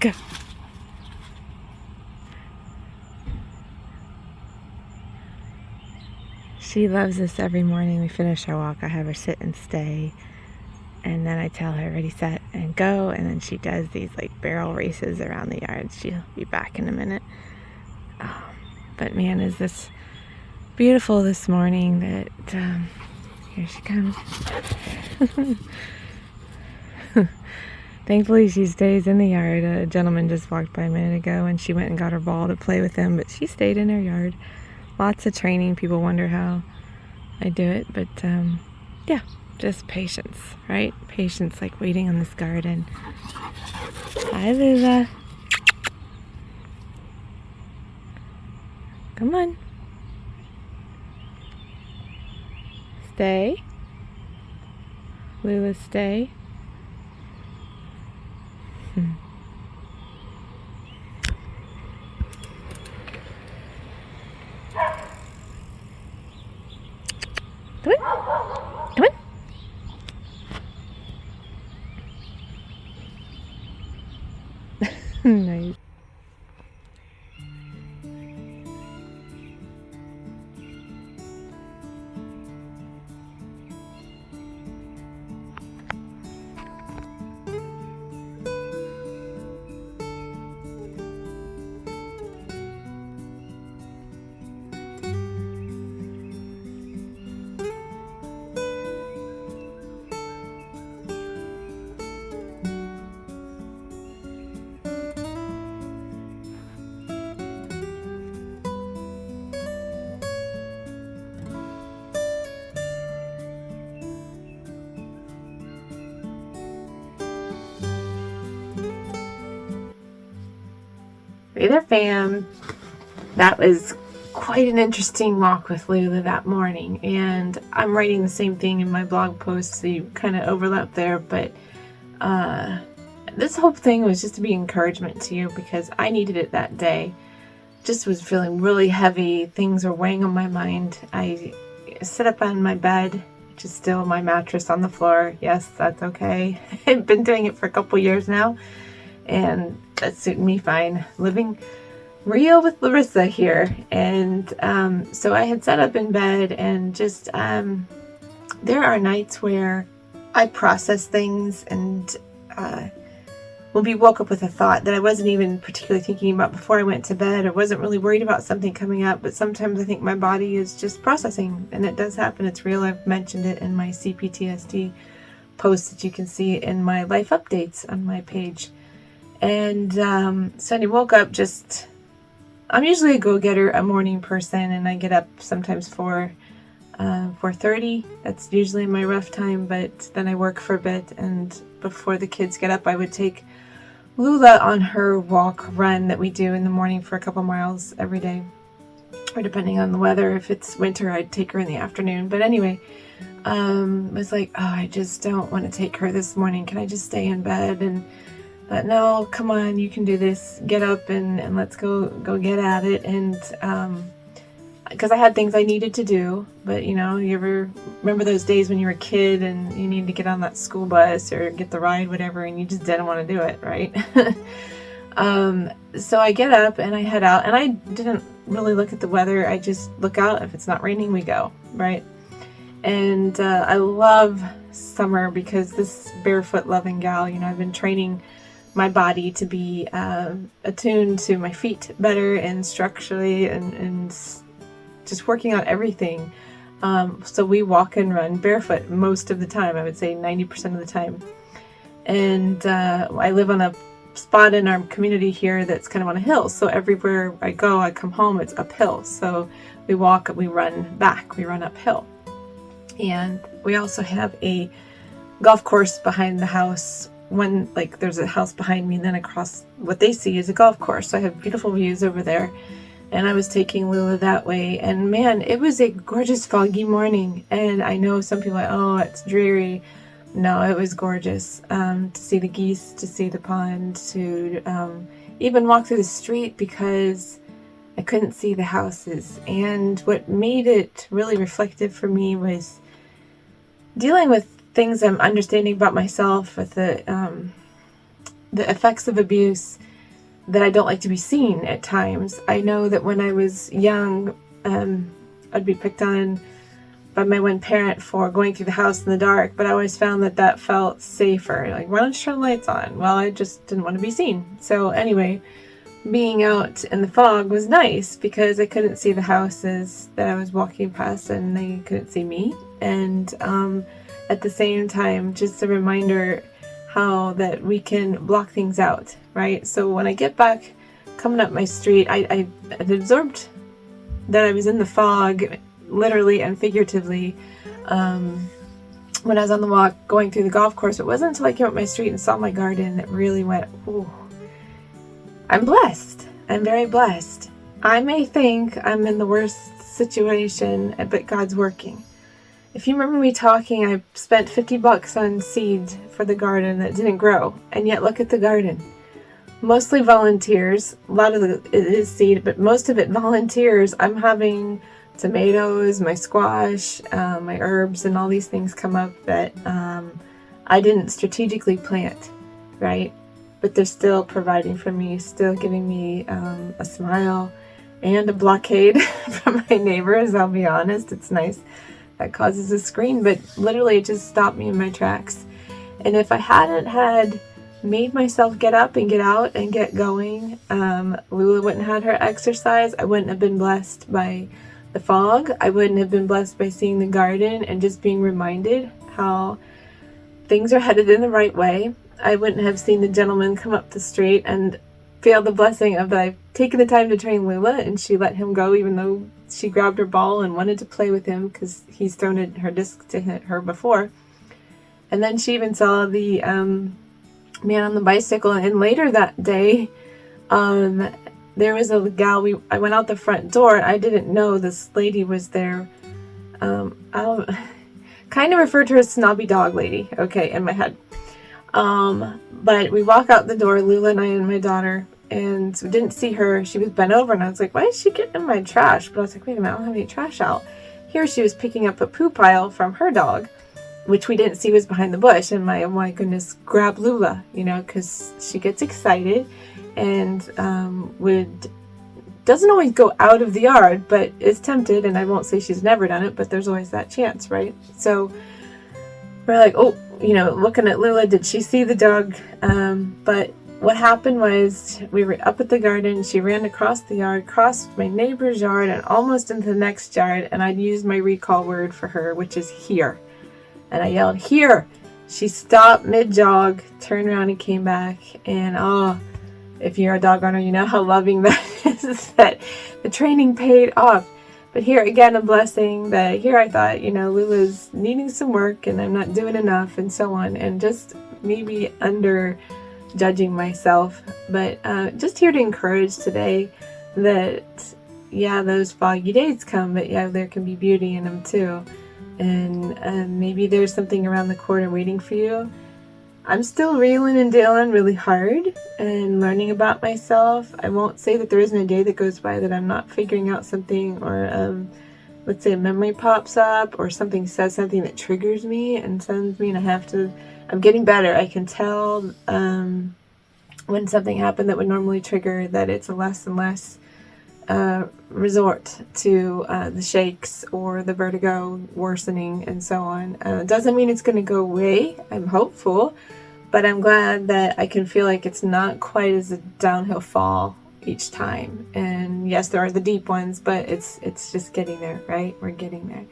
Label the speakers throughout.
Speaker 1: Go. She loves this every morning. We finish our walk. I have her sit and stay. And then I tell her, ready, set, and go. And then she does these like barrel races around the yard. She'll be back in a minute. But man, is this beautiful this morning that here she comes. Thankfully, she stays in the yard. A gentleman just walked by a minute ago and she went and got her ball to play with him, but she stayed in her yard. Lots of training. People wonder how I do it, but yeah, just patience, right? Patience, like waiting on this garden. Hi, Lula. Come on. Stay. Lula, stay. Come on. Come on. Nice. Hey there, fam. That was quite an interesting walk with Lula that morning, and I'm writing the same thing in my blog post, so you kind of overlap there, but this whole thing was just to be encouragement to you because I needed it that day. Just was feeling really heavy. Things were weighing on my mind. I sit up on my bed, which is still my mattress on the floor. Yes, that's okay. I've been doing it for a couple years now, and that's suiting me fine. Living real with Larissa here. And so I had sat up in bed and just there are nights where I process things and will be woke up with a thought that I wasn't even particularly thinking about before I went to bed, or wasn't really worried about something coming up, but sometimes I think my body is just processing, and it does happen. It's real. I've mentioned it in my CPTSD post that you can see in my life updates on my page. And so I woke up just, I'm usually a go-getter, a morning person, and I get up sometimes 4:30. That's usually my rough time, but then I work for a bit, and before the kids get up, I would take Lula on her run that we do in the morning for a couple miles every day, or depending on the weather. If it's winter, I'd take her in the afternoon. But anyway, I was like, oh, I just don't want to take her this morning. Can I just stay in bed? But no, come on, you can do this. Get up and let's go get at it. And because I had things I needed to do, but you ever remember those days when you were a kid and you needed to get on that school bus or get the ride, whatever, and you just didn't want to do it, right? So I get up and I head out, and I didn't really look at the weather. I just look out. If it's not raining, we go, right? And I love summer because this barefoot loving gal, I've been training my body to be attuned to my feet better and structurally and just working on everything. So we walk and run barefoot most of the time. I would say 90% of the time. And I live on a spot in our community here that's kind of on a hill. So everywhere I go, I come home, it's uphill. So we walk, we run back, we run uphill. And we also have a golf course behind the house. There's a house behind me, and then across what they see is a golf course. So I have beautiful views over there. And I was taking Lula that way, and man, it was a gorgeous foggy morning. And I know some people are like, oh, it's dreary. No, it was gorgeous. To see the geese, to see the pond, to even walk through the street because I couldn't see the houses. And what made it really reflective for me was dealing with things I'm understanding about myself, with the effects of abuse, that I don't like to be seen at times. I know that when I was young, I'd be picked on by my one parent for going through the house in the dark, but I always found that that felt safer. Like, why don't you turn the lights on? Well, I just didn't want to be seen. So anyway, being out in the fog was nice because I couldn't see the houses that I was walking past and they couldn't see me. And at the same time, just a reminder how that we can block things out, right? So when I get back coming up my street, I absorbed that I was in the fog, literally and figuratively, when I was on the walk going through the golf course. It wasn't until I came up my street and saw my garden that really went, ooh, I'm blessed. I'm very blessed. I may think I'm in the worst situation, but God's working. If you remember me talking, I spent $50 on seed for the garden that didn't grow, and yet look at the garden. Mostly volunteers. A lot of it is seed, but most of it volunteers. I'm having tomatoes, my squash, my herbs, and all these things come up that I didn't strategically plant, right? But they're still providing for me, still giving me a smile and a blockade from my neighbors. I'll be honest, it's nice. That causes a screen, but literally it just stopped me in my tracks. And if I hadn't had made myself get up and get out and get going, Lula wouldn't have had her exercise. I wouldn't have been blessed by the fog. I wouldn't have been blessed by seeing the garden and just being reminded how things are headed in the right way. I wouldn't have seen the gentleman come up the street and feel the blessing of that I've taken the time to train Lula and she let him go even though she grabbed her ball and wanted to play with him because he's thrown her disc to hit her before. And then she even saw the man on the bicycle. And later that day, there was a gal. I went out the front door and I didn't know this lady was there. I'll kind of refer to her as snobby dog lady, okay, in my head. But we walk out the door, Lula and I and my daughter, and we didn't see her. She was bent over and I was like, why is she getting in my trash? But I was like, wait a minute, I don't have any trash out. Here she was picking up a poo pile from her dog, which we didn't see was behind the bush. And oh my goodness, grab Lula, because she gets excited and doesn't always go out of the yard, but is tempted. And I won't say she's never done it, but there's always that chance, right? So we're like, oh, looking at Lula, did she see the dog? But what happened was we were up at the garden. She ran across the yard, crossed my neighbor's yard, and almost into the next yard. And I'd used my recall word for her, which is here. And I yelled, here. She stopped mid-jog, turned around and came back. And if you're a dog owner, you know how loving that is, that the training paid off. But here, again, a blessing that here I thought, Lula's needing some work and I'm not doing enough and so on. And just maybe under judging myself. But just here to encourage today that, yeah, those foggy days come, but yeah, there can be beauty in them too. And maybe there's something around the corner waiting for you. I'm still reeling and dealing really hard and learning about myself. I won't say that there isn't a day that goes by that I'm not figuring out something, or let's say a memory pops up or something says something that triggers me and sends me, and I'm getting better. I can tell when something happened that would normally trigger that it's a less and less resort to the shakes or the vertigo worsening and so on. Doesn't mean it's going to go away. I'm hopeful, but I'm glad that I can feel like it's not quite as a downhill fall each time. And yes, there are the deep ones, but it's just getting there, right? We're getting there.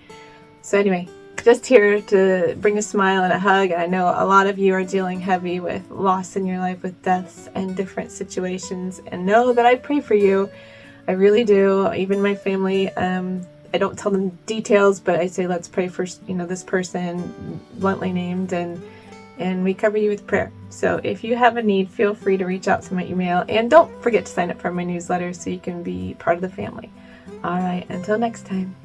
Speaker 1: So anyway, just here to bring a smile and a hug. I know a lot of you are dealing heavy with loss in your life, with deaths and different situations, and know that I pray for you. I really do. Even my family, I don't tell them details, but I say, let's pray for, this person, bluntly named, and we cover you with prayer. So if you have a need, feel free to reach out to my email, and don't forget to sign up for my newsletter so you can be part of the family. All right, until next time.